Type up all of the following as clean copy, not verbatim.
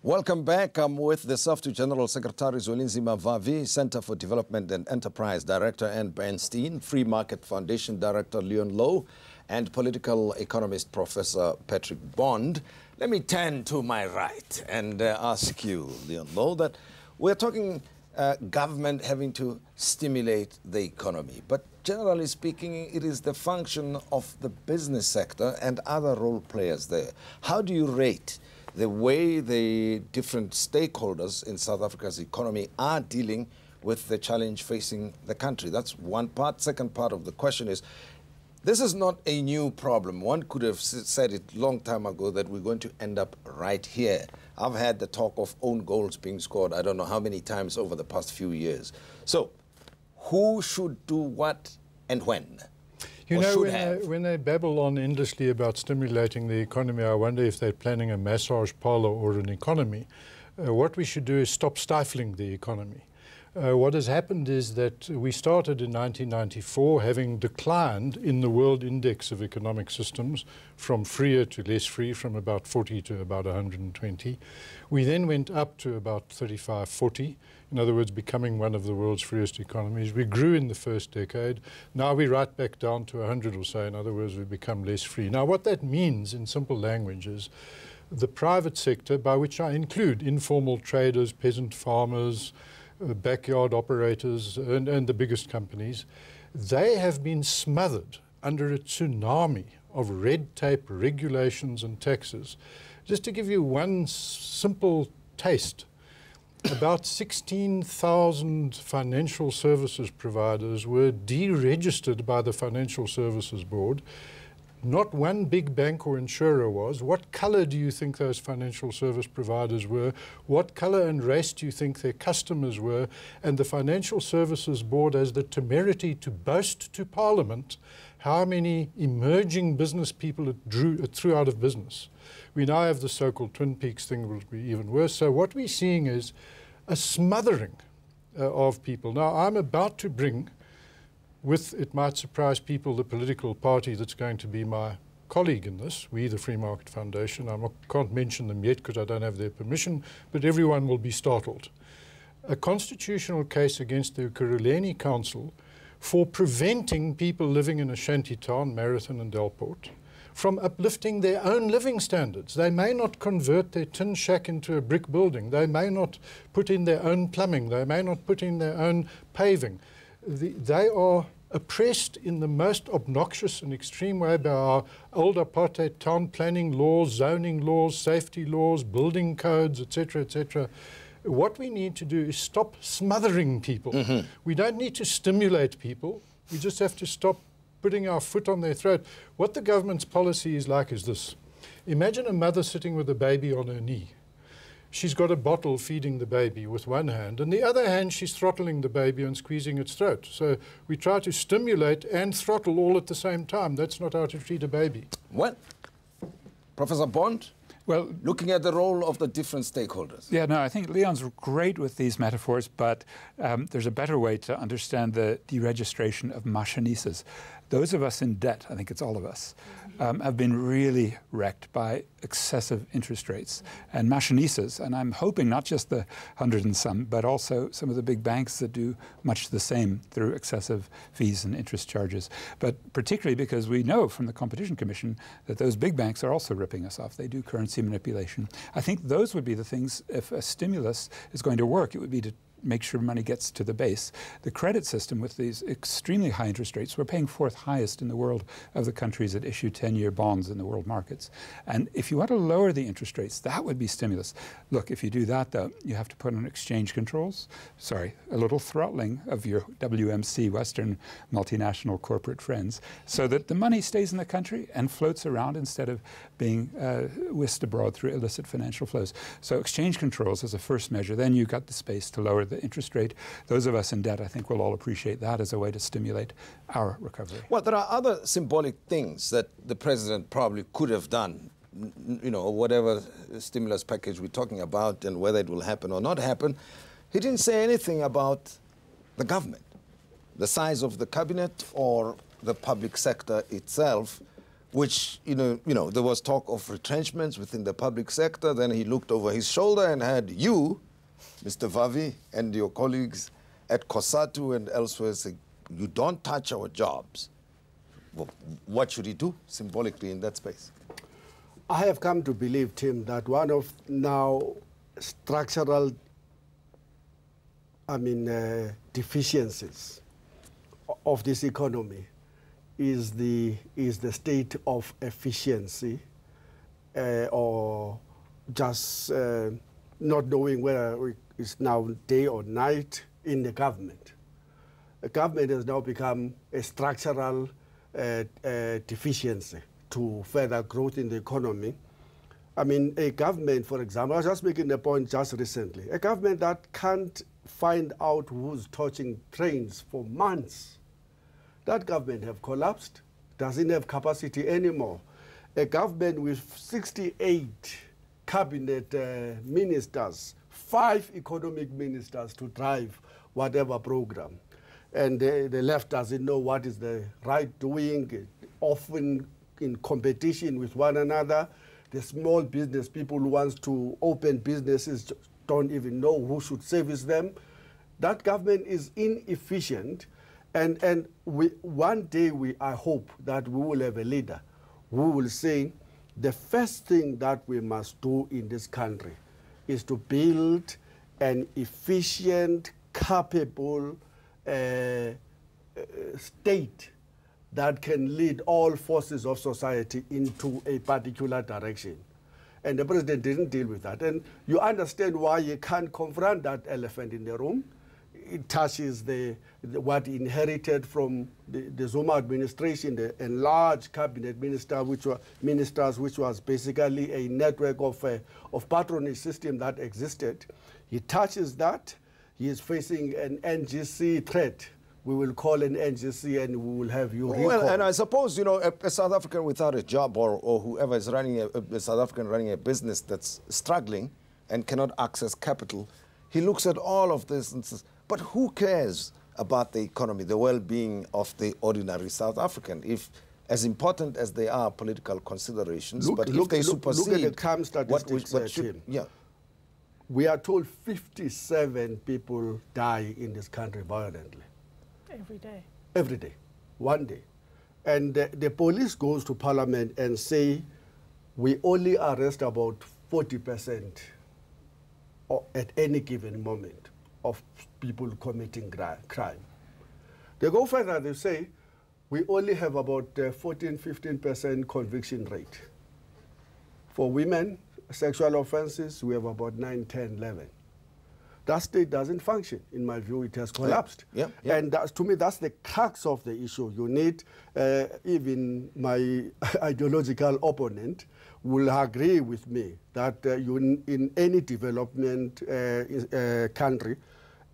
Welcome back. I'm with the SAFTU General Secretary Zwelinzima Mavavi, Center for Development and Enterprise Director, and Bernstein, Free Market Foundation Director Leon Lowe, and political economist Professor Patrick Bond. Let me turn to my right and ask you, Leon Lowe, that we're talking government having to stimulate the economy. But generally speaking, it is the function of the business sector and other role players there. How do you rate the way the different stakeholders in South Africa's economy are dealing with the challenge facing the country? That's one part. Second part of the question is, this is not a new problem. One could have said it a long time ago that we're going to end up right here. I've had the talk of own goals being scored I don't know how many times over the past few years. So who should do what and when? You know, when they babble on endlessly about stimulating the economy, I wonder if they're planning a massage parlor or an economy. What we should do is stop stifling the economy. What has happened is that we started in 1994 having declined in the World Index of Economic Systems from freer to less free, from about 40 to about 120. We then went up to about 35, 40. In other words, becoming one of the world's freest economies. We grew in the first decade. Now we're right back down to 100 or so. In other words, we become less free. Now what that means in simple language is the private sector, by which I include informal traders, peasant farmers, backyard operators, and the biggest companies, they have been smothered under a tsunami of red tape, regulations and taxes. Just to give you one simple taste, about 16,000 financial services providers were deregistered by the Financial Services Board. Not one big bank or insurer was. What color do you think those financial service providers were? What color and race do you think their customers were? And the Financial Services Board has the temerity to boast to Parliament how many emerging business people it threw out of business. We now have the so-called Twin Peaks thing, will be even worse. So what we're seeing is a smothering of people. Now, I'm about to bring, with, it might surprise people, the political party that's going to be my colleague in this, we, the Free Market Foundation. I can't mention them yet because I don't have their permission, but everyone will be startled. A constitutional case against the Ekurhuleni Council for preventing people living in a shantytown, Marathon and Delport, from uplifting their own living standards. They may not convert their tin shack into a brick building. They may not put in their own plumbing. They may not put in their own paving. They are oppressed in the most obnoxious and extreme way by our old apartheid town planning laws, zoning laws, safety laws, building codes, etc., etc. What we need to do is stop smothering people. We don't need to stimulate people. We just have to stop putting our foot on their throat. What the government's policy is like is this. Imagine a mother sitting with a baby on her knee. She's got a bottle feeding the baby with one hand, and the other hand she's throttling the baby and squeezing its throat. So we try to stimulate and throttle all at the same time. That's not how to treat a baby. What? Professor Bond? Well, looking at the role of the different stakeholders. Yeah, no, I think Leon's great with these metaphors, but there's a better way to understand the deregistration of machinistas. Those of us in debt, I think it's all of us, have been really wrecked by excessive interest rates. And machinistas, and I'm hoping not just the 100 and some, but also some of the big banks that do much the same through excessive fees and interest charges. But particularly because we know from the Competition Commission that those big banks are also ripping us off. They do currency manipulation. I think those would be the things, if a stimulus is going to work, it would be to make sure money gets to the base. The credit system with these extremely high interest rates, we're paying fourth highest in the world of the countries that issue 10-year bonds in the world markets. And if you want to lower the interest rates, that would be stimulus. Look, if you do that, though, you have to put on exchange controls. Sorry, a little throttling of your WMC, Western multinational corporate friends, so that the money stays in the country and floats around instead of being whisked abroad through illicit financial flows. So exchange controls as a first measure. Then you've got the space to lower the interest rate. Those of us in debt, I think, will all appreciate that as a way to stimulate our recovery. Well, there are other symbolic things that the president probably could have done, you know, whatever stimulus package we're talking about and whether it will happen or not happen. He didn't say anything about the government, the size of the cabinet or the public sector itself. which, there was talk of retrenchments within the public sector. Then he looked over his shoulder and had you, Mr. Vavi, and your colleagues at COSATU and elsewhere say, you don't touch our jobs. Well, what should he do symbolically in that space? I have come to believe, Tim, that one of now structural, deficiencies of this economy is the state of efficiency, or just not knowing whether it's now day or night in the government. The government has now become a structural deficiency to further growth in the economy. A government, for example, I was just making the point just recently, a government that can't find out who's touching trains for months, that government have collapsed, doesn't have capacity anymore. A government with 68 cabinet ministers, 5 economic ministers to drive whatever program. And the left doesn't know what is the right doing, often in competition with one another. The small business people who want to open businesses don't even know who should service them. That government is inefficient. And one day I hope that we will have a leader who will say the first thing that we must do in this country is to build an efficient, capable state that can lead all forces of society into a particular direction. And the president didn't deal with that. And you understand why you can't confront that elephant in the room. It touches what he inherited from the Zuma administration, the enlarged cabinet ministers, which was basically a network of patronage system that existed. He touches that. He is facing an NGC threat. We will call an NGC and we will have you recall. Well, and I suppose, a South African without a job or whoever is running a South African running a business that's struggling and cannot access capital, he looks at all of this and says, but who cares about the economy, the well-being of the ordinary South African? If, as important as they are political considerations, if they supersede... Look at the crime statistics, yeah. We are told 57 people die in this country violently. Every day. Every day, one day. And the police goes to Parliament and say, we only arrest about 40% at any given moment of people committing crime. They go further, they say, we only have about 14–15% conviction rate. For women, sexual offenses, we have about 9, 10, 11. That state doesn't function. In my view, it has collapsed. Yeah. And to me, that's the crux of the issue. You need, even my ideological opponent will agree with me that in any development country,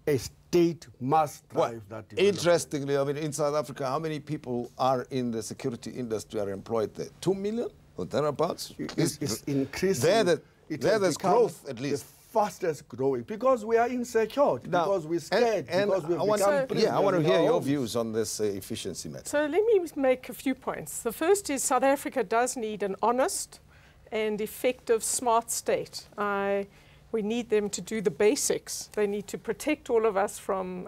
a state must drive that development. Interestingly, in South Africa, how many people are in the security industry are employed there? 2 million or thereabouts? It's increasing. There's growth, at least. Fastest growing because we are insecure, because we're scared, because we've become prisoners. I want to hear your views on this efficiency matter. So let me make a few points. The first is South Africa does need an honest and effective smart state. We need them to do the basics. They need to protect all of us from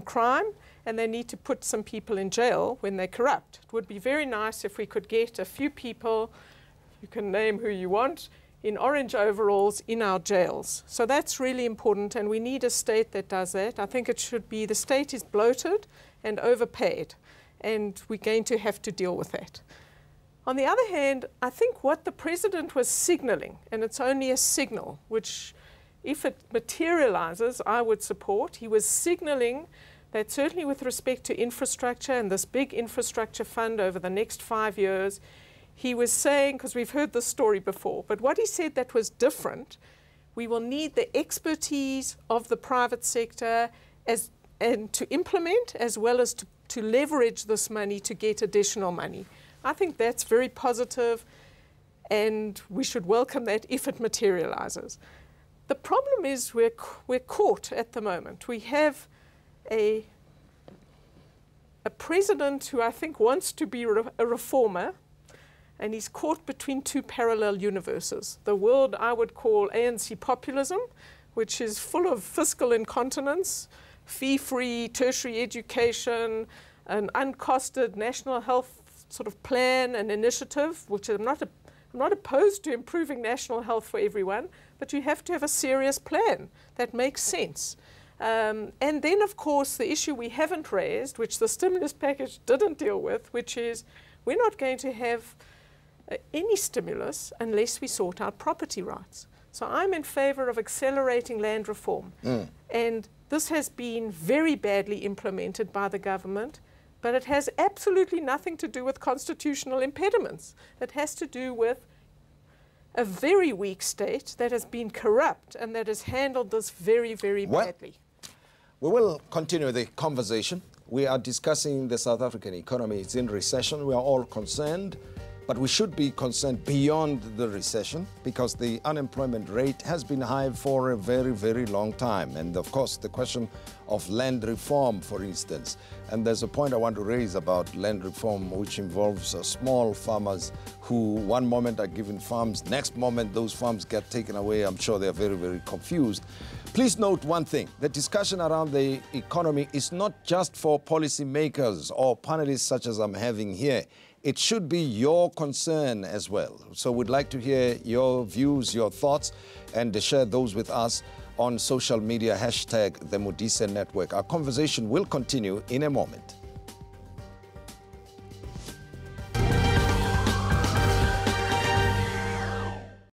crime, and they need to put some people in jail when they're corrupt. It would be very nice if we could get a few people, you can name who you want, in orange overalls in our jails. So that's really important, and we need a state that does that. I think it should be the state is bloated and overpaid, and we're going to have to deal with that. On the other hand, I think what the president was signaling, and it's only a signal, which if it materializes, I would support. He was signaling that certainly with respect to infrastructure and this big infrastructure fund over the next 5 years, he was saying, because we've heard this story before, but what he said that was different, we will need the expertise of the private sector and to implement as well as to leverage this money to get additional money. I think that's very positive, and we should welcome that if it materializes. The problem is we're caught at the moment. We have a president who I think wants to be a reformer, and he's caught between two parallel universes. The world I would call ANC populism, which is full of fiscal incontinence, fee-free tertiary education, an uncosted national health sort of plan and initiative, which I'm not opposed to improving national health for everyone, but you have to have a serious plan that makes sense. And then, of course, the issue we haven't raised, which the stimulus package didn't deal with, which is we're not going to have any stimulus unless we sort out property rights. So I'm in favor of accelerating land reform. And this has been very badly implemented by the government, but it has absolutely nothing to do with constitutional impediments. It has to do with a very weak state that has been corrupt and that has handled this very, very badly. We will continue the conversation. We are discussing the South African economy. It's in recession. We are all concerned. But we should be concerned beyond the recession because the unemployment rate has been high for a very, very long time. And of course, the question of land reform, for instance. And there's a point I want to raise about land reform, which involves small farmers who one moment are given farms, next moment those farms get taken away. I'm sure they're very, very confused. Please note one thing. The discussion around the economy is not just for policymakers or panelists such as I'm having here. It should be your concern as well. So we'd like to hear your views, your thoughts, and share those with us on social media, #The Modise Network. Our conversation will continue in a moment.